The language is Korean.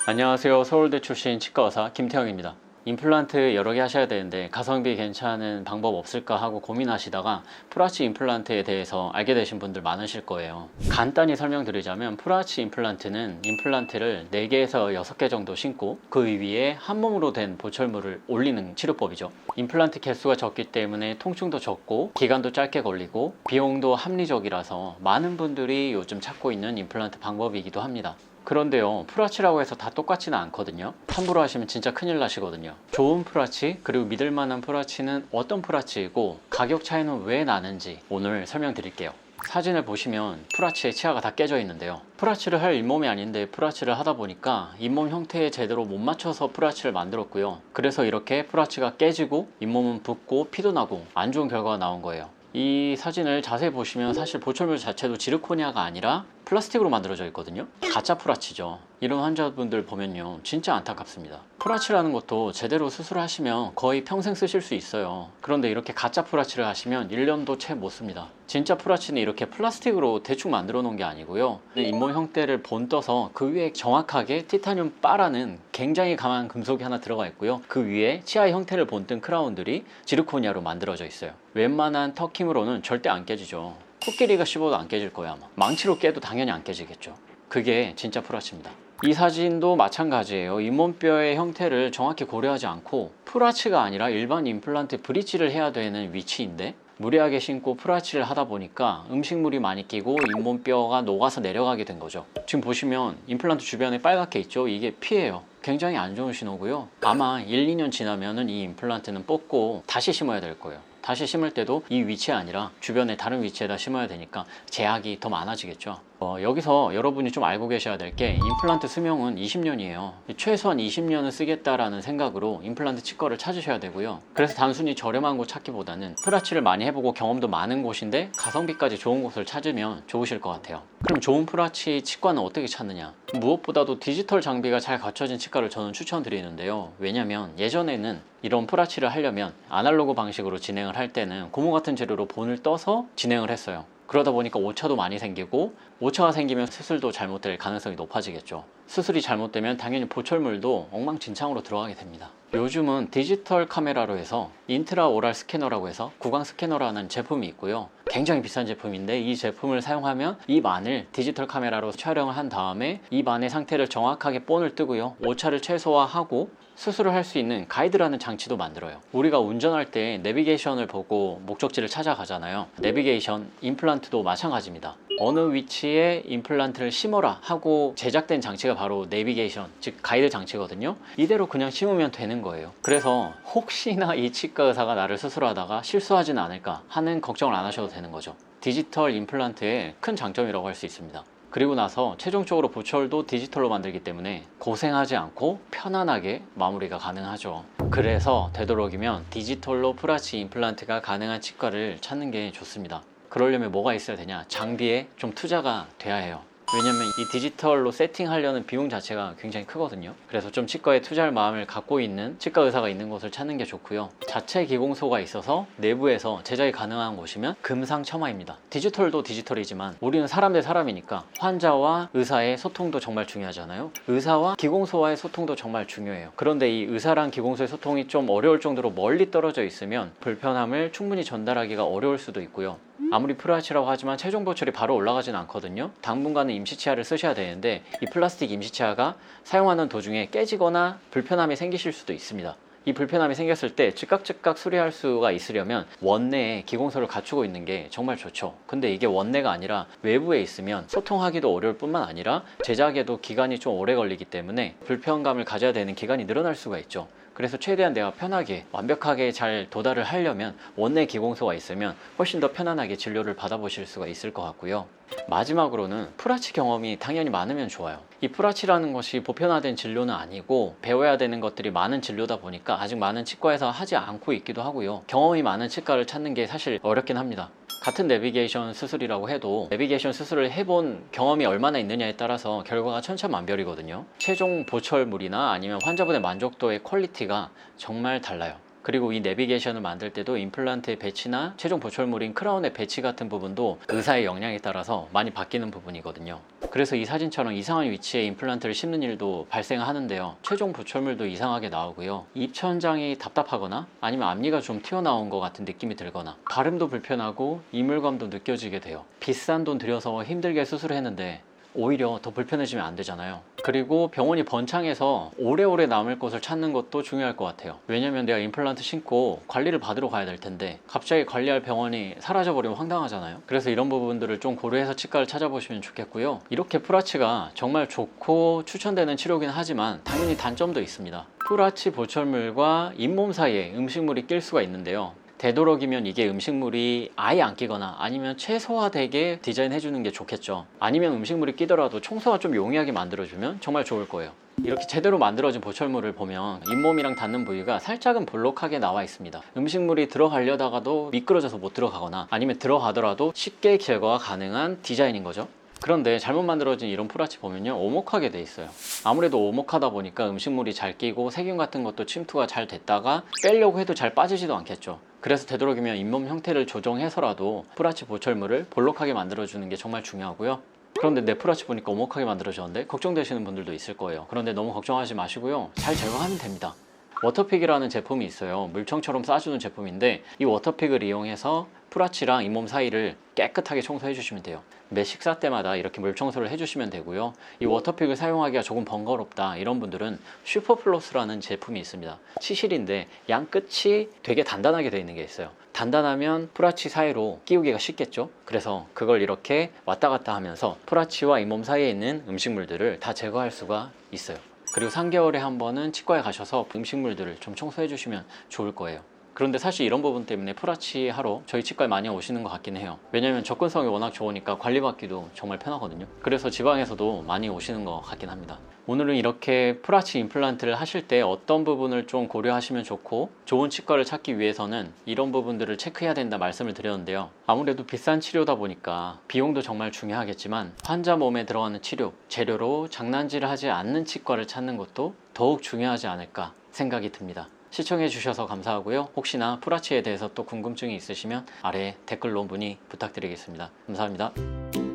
안녕하세요. 서울대 출신 치과의사 김태형입니다. 임플란트 여러 개 하셔야 되는데 가성비 괜찮은 방법 없을까 하고 고민하시다가 프라치 임플란트에 대해서 알게 되신 분들 많으실 거예요. 간단히 설명드리자면 프라치 임플란트는 임플란트를 4개에서 6개 정도 심고 그 위에 한 몸으로 된 보철물을 올리는 치료법이죠. 임플란트 개수가 적기 때문에 통증도 적고 기간도 짧게 걸리고 비용도 합리적이라서 많은 분들이 요즘 찾고 있는 임플란트 방법이기도 합니다. 그런데요, 프라치라고 해서 다 똑같지는 않거든요. 함부로 하시면 진짜 큰일 나시거든요. 좋은 프라치 그리고 믿을만한 프라치는 어떤 프라치이고 가격 차이는 왜 나는지 오늘 설명드릴게요. 사진을 보시면 프라치의 치아가 다 깨져 있는데요, 프라치를 할 잇몸이 아닌데 프라치를 하다 보니까 잇몸 형태에 제대로 못 맞춰서 프라치를 만들었고요. 그래서 이렇게 프라치가 깨지고 잇몸은 붓고 피도 나고 안 좋은 결과가 나온 거예요. 이 사진을 자세히 보시면 사실 보철물 자체도 지르코니아가 아니라 플라스틱으로 만들어져 있거든요. 가짜 프라치죠. 이런 환자분들 보면요, 진짜 안타깝습니다. 프라치라는 것도 제대로 수술하시면 거의 평생 쓰실 수 있어요. 그런데 이렇게 가짜 프라치를 하시면 1년도 채 못 씁니다. 진짜 프라치는 이렇게 플라스틱으로 대충 만들어 놓은 게 아니고요, 잇몸 형태를 본떠서 그 위에 정확하게 티타늄 바라는 굉장히 강한 금속이 하나 들어가 있고요, 그 위에 치아의 형태를 본뜬 크라운들이 지르코니아로 만들어져 있어요. 웬만한 턱힘으로는 절대 안 깨지죠. 코끼리가 씹어도 안 깨질 거야 아마. 망치로 깨도 당연히 안 깨지겠죠. 그게 진짜 프라치입니다. 이 사진도 마찬가지예요. 잇몸뼈의 형태를 정확히 고려하지 않고 프라치가 아니라 일반 임플란트 브릿지를 해야 되는 위치인데 무리하게 심고 프라치를 하다 보니까 음식물이 많이 끼고 잇몸뼈가 녹아서 내려가게 된 거죠. 지금 보시면 임플란트 주변에 빨갛게 있죠. 이게 피예요. 굉장히 안 좋은 신호고요. 아마 1, 2년 지나면은 이 임플란트는 뽑고 다시 심어야 될 거예요. 다시 심을 때도 이 위치에 아니라 주변에 다른 위치에다 심어야 되니까 제약이 더 많아지겠죠. 여기서 여러분이 좀 알고 계셔야 될 게 임플란트 수명은 20년이에요. 최소한 20년은 쓰겠다라는 생각으로 임플란트 치과를 찾으셔야 되고요. 그래서 단순히 저렴한 곳 찾기보다는 프라치를 많이 해보고 경험도 많은 곳인데 가성비까지 좋은 곳을 찾으면 좋으실 것 같아요. 그럼 좋은 프라치 치과는 어떻게 찾느냐? 무엇보다도 디지털 장비가 잘 갖춰진 치과를 저는 추천드리는데요. 왜냐면 예전에는 이런 프라치를 하려면 아날로그 방식으로 진행을 할 때는 고무 같은 재료로 본을 떠서 진행을 했어요. 그러다 보니까 오차도 많이 생기고, 오차가 생기면 수술도 잘못될 가능성이 높아지겠죠. 수술이 잘못되면 당연히 보철물도 엉망진창으로 들어가게 됩니다. 요즘은 디지털 카메라로 해서 인트라오랄 스캐너라고 해서 구강 스캐너라는 제품이 있고요. 굉장히 비싼 제품인데 이 제품을 사용하면 입 안을 디지털 카메라로 촬영을 한 다음에 입 안의 상태를 정확하게 본을 뜨고요, 오차를 최소화하고 수술을 할 수 있는 가이드라는 장치도 만들어요. 우리가 운전할 때 내비게이션을 보고 목적지를 찾아가잖아요. 내비게이션, 임플란트도 마찬가지입니다. 어느 위치에 임플란트를 심어라 하고 제작된 장치가 바로 내비게이션, 즉 가이드 장치거든요. 이대로 그냥 심으면 되는 거예요. 그래서 혹시나 이 치과 의사가 나를 수술하다가 실수하진 않을까 하는 걱정을 안 하셔도 되는 거죠. 디지털 임플란트의 큰 장점이라고 할 수 있습니다. 그리고 나서 최종적으로 보철도 디지털로 만들기 때문에 고생하지 않고 편안하게 마무리가 가능하죠. 그래서 되도록이면 디지털로 프라치 임플란트가 가능한 치과를 찾는 게 좋습니다. 그러려면 뭐가 있어야 되냐? 장비에 좀 투자가 돼야 해요. 왜냐면 이 디지털로 세팅하려는 비용 자체가 굉장히 크거든요. 그래서 좀 치과에 투자할 마음을 갖고 있는 치과 의사가 있는 곳을 찾는 게 좋고요. 자체 기공소가 있어서 내부에서 제작이 가능한 곳이면 금상첨화입니다. 디지털도 디지털이지만 우리는 사람 대 사람이니까 환자와 의사의 소통도 정말 중요하잖아요. 의사와 기공소와의 소통도 정말 중요해요. 그런데 이 의사랑 기공소의 소통이 좀 어려울 정도로 멀리 떨어져 있으면 불편함을 충분히 전달하기가 어려울 수도 있고요. 아무리 프라치라고 하지만 최종 보철이 바로 올라가진 않거든요. 당분간은 임시치아를 쓰셔야 되는데 이 플라스틱 임시치아가 사용하는 도중에 깨지거나 불편함이 생기실 수도 있습니다. 이 불편함이 생겼을 때 즉각 수리할 수가 있으려면 원내에 기공소를 갖추고 있는 게 정말 좋죠. 근데 이게 원내가 아니라 외부에 있으면 소통하기도 어려울 뿐만 아니라 제작에도 기간이 좀 오래 걸리기 때문에 불편감을 가져야 되는 기간이 늘어날 수가 있죠. 그래서 최대한 내가 편하게 완벽하게 잘 도달을 하려면 원내 기공소가 있으면 훨씬 더 편안하게 진료를 받아보실 수가 있을 것 같고요. 마지막으로는 프라치 경험이 당연히 많으면 좋아요. 이 프라치라는 것이 보편화된 진료는 아니고 배워야 되는 것들이 많은 진료다 보니까 아직 많은 치과에서 하지 않고 있기도 하고요. 경험이 많은 치과를 찾는 게 사실 어렵긴 합니다. 같은 내비게이션 수술이라고 해도 내비게이션 수술을 해본 경험이 얼마나 있느냐에 따라서 결과가 천차만별이거든요. 최종 보철물이나 아니면 환자분의 만족도의 퀄리티가 정말 달라요. 그리고 이 내비게이션을 만들 때도 임플란트의 배치나 최종 보철물인 크라운의 배치 같은 부분도 의사의 역량에 따라서 많이 바뀌는 부분이거든요. 그래서 이 사진처럼 이상한 위치에 임플란트를 심는 일도 발생하는데요. 최종 보철물도 이상하게 나오고요. 입천장이 답답하거나 아니면 앞니가 좀 튀어나온 것 같은 느낌이 들거나 발음도 불편하고 이물감도 느껴지게 돼요. 비싼 돈 들여서 힘들게 수술했는데 오히려 더 불편해지면 안 되잖아요. 그리고 병원이 번창해서 오래오래 남을 곳을 찾는 것도 중요할 것 같아요. 왜냐면 내가 임플란트 신고 관리를 받으러 가야 될 텐데 갑자기 관리할 병원이 사라져버리면 황당하잖아요. 그래서 이런 부분들을 좀 고려해서 치과를 찾아보시면 좋겠고요. 이렇게 프라치가 정말 좋고 추천되는 치료긴 하지만 당연히 단점도 있습니다. 프라치 보철물과 잇몸 사이에 음식물이 낄 수가 있는데요. 되도록이면 이게 음식물이 아예 안 끼거나 아니면 최소화되게 디자인해 주는 게 좋겠죠. 아니면 음식물이 끼더라도 청소가 좀 용이하게 만들어주면 정말 좋을 거예요. 이렇게 제대로 만들어진 보철물을 보면 잇몸이랑 닿는 부위가 살짝은 볼록하게 나와 있습니다. 음식물이 들어가려다가도 미끄러져서 못 들어가거나 아니면 들어가더라도 쉽게 제거가 가능한 디자인인 거죠. 그런데 잘못 만들어진 이런 프라치 보면요, 오목하게 돼 있어요. 아무래도 오목하다 보니까 음식물이 잘 끼고 세균 같은 것도 침투가 잘 됐다가 빼려고 해도 잘 빠지지도 않겠죠. 그래서 되도록이면 잇몸 형태를 조정해서라도 프라치 보철물을 볼록하게 만들어주는 게 정말 중요하고요. 그런데 내 프라치 보니까 오목하게 만들어졌는데 걱정되시는 분들도 있을 거예요. 그런데 너무 걱정하지 마시고요, 잘 제거하면 됩니다. 워터픽이라는 제품이 있어요. 물청처럼 싸주는 제품인데 이 워터픽을 이용해서 프라치랑 잇몸 사이를 깨끗하게 청소해 주시면 돼요. 매 식사 때마다 이렇게 물 청소를 해주시면 되고요. 이 워터픽을 사용하기가 조금 번거롭다 이런 분들은 슈퍼플러스라는 제품이 있습니다. 치실인데 양 끝이 되게 단단하게 되어 있는 게 있어요. 단단하면 프라치 사이로 끼우기가 쉽겠죠. 그래서 그걸 이렇게 왔다 갔다 하면서 프라치와 잇몸 사이에 있는 음식물들을 다 제거할 수가 있어요. 그리고 3개월에 한 번은 치과에 가셔서 음식물들을 좀 청소해 주시면 좋을 거예요. 그런데 사실 이런 부분 때문에 프라치 하러 저희 치과에 많이 오시는 것 같긴 해요. 왜냐면 접근성이 워낙 좋으니까 관리받기도 정말 편하거든요. 그래서 지방에서도 많이 오시는 것 같긴 합니다. 오늘은 이렇게 프라치 임플란트를 하실 때 어떤 부분을 좀 고려하시면 좋고 좋은 치과를 찾기 위해서는 이런 부분들을 체크해야 된다 말씀을 드렸는데요. 아무래도 비싼 치료다 보니까 비용도 정말 중요하겠지만 환자 몸에 들어가는 치료, 재료로 장난질을 하지 않는 치과를 찾는 것도 더욱 중요하지 않을까 생각이 듭니다. 시청해 주셔서 감사하고요. 혹시나 프라치에 대해서 또 궁금증이 있으시면 아래 댓글로 문의 부탁드리겠습니다. 감사합니다.